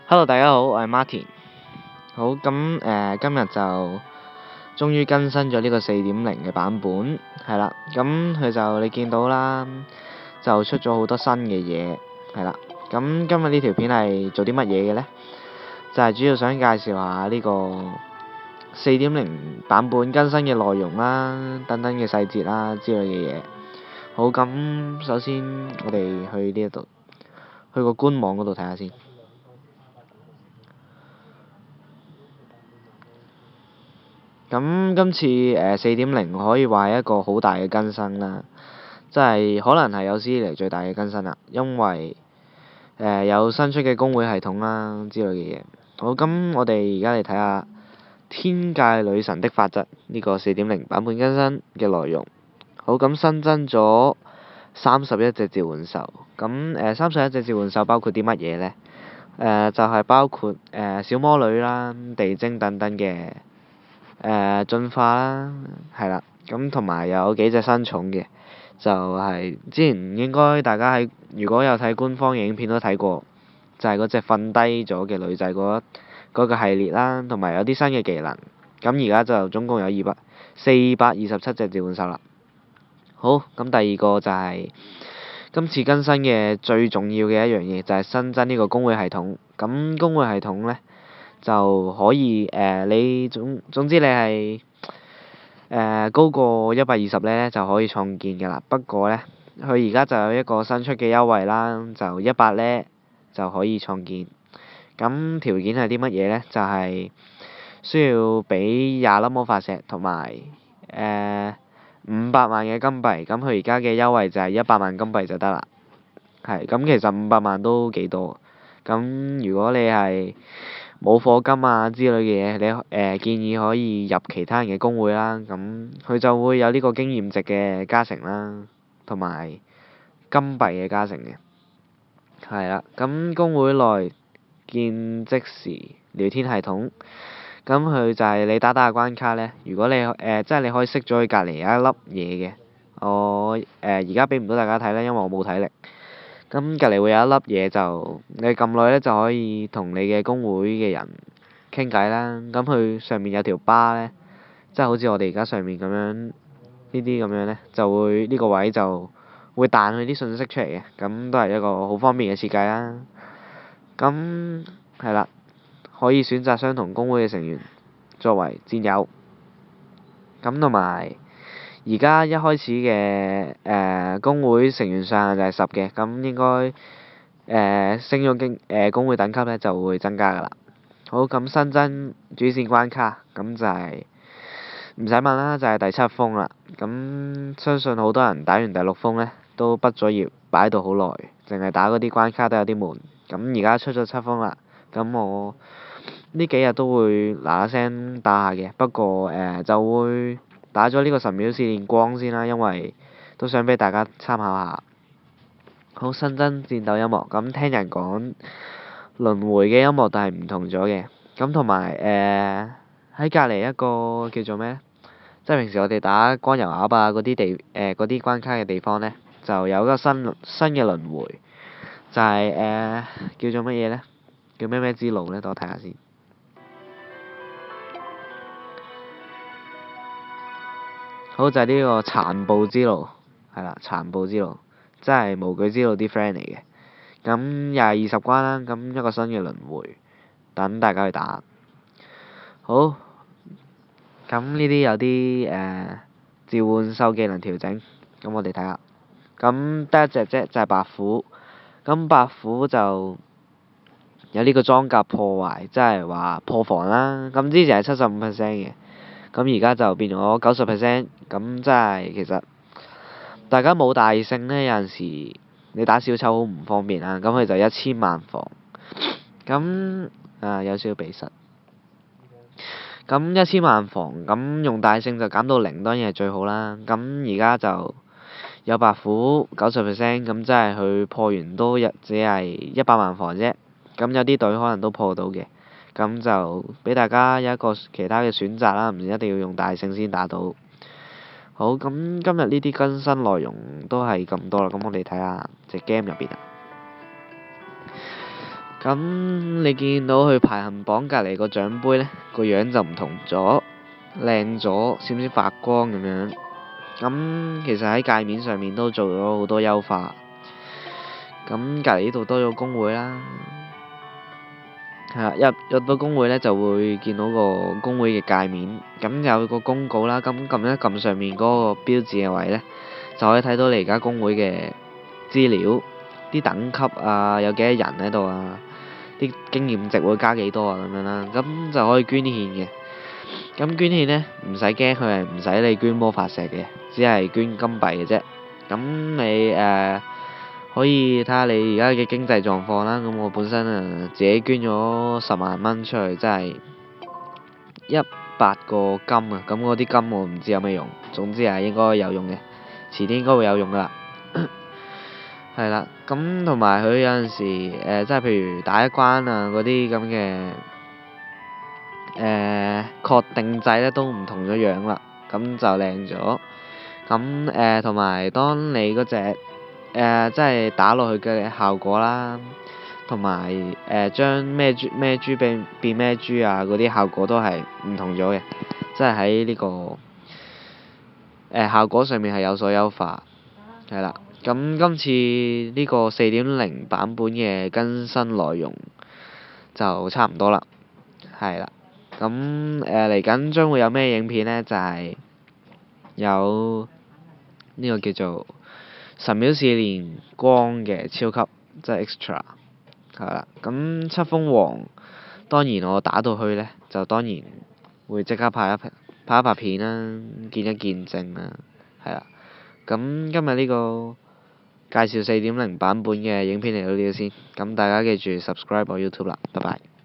Hello，大家好，我係 Martin。好，咁今日就終於更新咗呢個4.0嘅版本，係啦。咁佢就你見到啦，就出咗好多新嘅嘢，係啦。咁今日呢條片係做啲乜嘢嘅呢？就係主要想介紹下呢個4.0版本更新嘅內容啦，等等嘅細節啦之類嘅嘢。好，咁首先我哋去呢一度，去個官網嗰度睇下先。咁今次4.0可以話係一個好大嘅更新啦，即係可能係有史以嚟最大嘅更新啦，因為有新出嘅公會系統啦之類嘅嘢。好，咁我哋而家嚟睇下《天界女神的法則》呢個4.0版本更新嘅內容。好，咁新增咗31隻召喚獸。咁31隻召喚獸包括啲乜嘢呢？就係包括小魔女啦、地精等等嘅進化啦，係啦，咁同埋有幾隻新寵嘅，就係之前應該大家如果有睇官方影片都睇過，就係嗰隻瞓低咗嘅女仔嗰個系列啦，同埋有啲新嘅技能。咁而家就總共有427隻召喚獸啦。好，咁第二個就係今次更新嘅最重要嘅一樣嘢，就係新增呢個公會系統。咁公會系統呢，就可以你總之你係高過120呢，就可以創建㗎啦。不過呢，佢而家就有一個新出嘅優惠啦，就100呢就可以創建。咁條件係啲乜嘢呢？就係需要俾20粒魔法石同埋500萬嘅金幣。咁佢而家嘅優惠就係100萬金幣就得啦。係，咁其實500萬都幾多。咁如果你係冇課金啊之類嘅嘢，你建議可以入其他人嘅公會啦，咁佢就會有呢個經驗值嘅加成啦，同埋金幣嘅加成嘅。係啦，咁公會內見即時聊天系統，咁佢就係你打下關卡呢。如果你即係你可以熄咗佢隔離有一粒嘢嘅，我而家俾唔到大家睇啦，因為我冇體力。咁隔離會有一粒嘢，就你撳落去咧，就可以同你嘅公會嘅人傾偈啦。咁佢上面有條巴咧，即係好似我哋而家上面咁樣呢啲咁樣咧，就會呢個位就會彈佢啲信息出嚟嘅。咁都係一個好方便嘅設計啦。咁係啦，可以選擇相同公會嘅成員作為戰友。咁同埋而家一開始嘅公會成員上限就係10嘅，咁應該升咗公會等級咧就會增加㗎啦。好，咁新增主線關卡，咁就係唔使問啦，就係第7封啦。咁相信好多人打完第6封咧都畢咗業，擺到好耐，淨係打嗰啲關卡都有啲悶。咁而家出咗7封啦，咁我呢幾日都會嗱嗱聲打下嘅，不過就會打咗呢個神廟試煉光先啦，因為都想俾大家參考下。好，新增戰鬥音樂，咁聽人講輪迴嘅音樂但係唔同咗嘅，咁同埋喺隔離一個叫做咩？即係平時我哋打光油鴨啊嗰啲關卡嘅地方咧，就有一個新嘅輪迴，就係叫做乜嘢咧？叫咩之路咧？等我睇下先。好，就係呢個殘暴之路，係啦，殘暴之路，即係無舉之路啲 friend 嚟嘅。咁又係20關啦，咁一個新嘅輪迴，等大家去打。好，咁呢啲有啲召喚獸技能調整，咁我哋睇下。咁得一隻啫，就係白虎。咁白虎就有呢個裝甲破壞，即係話破防啦。咁之前係75% 嘅。咁而家就變咗90%，咁即係其實大家冇大聖咧，有陣時你打小丑好唔方便啦。咁佢就1000萬防，咁有少少鼻塞。咁1000萬防，咁用大聖就減到0，當然係最好啦。咁而家就有白虎90%，咁即係佢破完都只係100萬防啫。咁有啲隊可能都破到嘅。咁就俾大家有一個其他嘅選擇啦，唔一定要用大聖先打到。好，咁今日呢啲更新內容都係咁多啦，咁我哋睇下隻 game 入邊啊。咁你見到佢排行榜隔離個獎杯呢，個樣就唔同咗，靚咗，閃閃發光咁樣。咁其實喺界面上面都做咗好多優化。咁隔離呢度多咗工會啦，係啦，入到工會呢，就會見到個工會嘅界面，咁有個公告啦，咁撳一撳上面嗰個標誌嘅位呢，就可以睇到你而家工會嘅資料，啲等級啊，有幾多人喺度啊，啲經驗值會加幾多啊咁樣啦，咁就可以捐獻嘅。咁捐獻呢，唔使驚，佢係唔使你捐魔法石嘅，只係捐金幣嘅啫。咁你可以睇下你而家嘅經濟狀況啦。咁我本身自己捐咗10萬蚊出去，即係100個金啊。咁嗰啲金我唔知有咩用，總之係應該有用嘅，遲啲應該會有用噶啦。係啦，咁同埋佢有陣時即係譬如打一關啊嗰啲咁嘅確定制咧都唔同咗樣啦，咁就靚咗。咁同埋當你嗰隻即係打落去嘅效果啦，同埋將咩豬變咩豬啊嗰啲效果都係唔同咗嘅，即係喺呢個效果上面係有所優化，係啦。咁今次呢個4.0版本嘅更新內容就差唔多啦，係啦。咁嚟緊將會有咩影片呢？就係有呢個叫做神廟試煉光嘅超級，即係 extra，係啦。咁七封王當然我打到去呢，就當然會即刻拍一片啦，見一見證啦，係啦。咁今日呢個介紹4.0版本嘅影片嚟到呢度先，咁大家記住 subscribe 我 YouTube 啦，拜拜。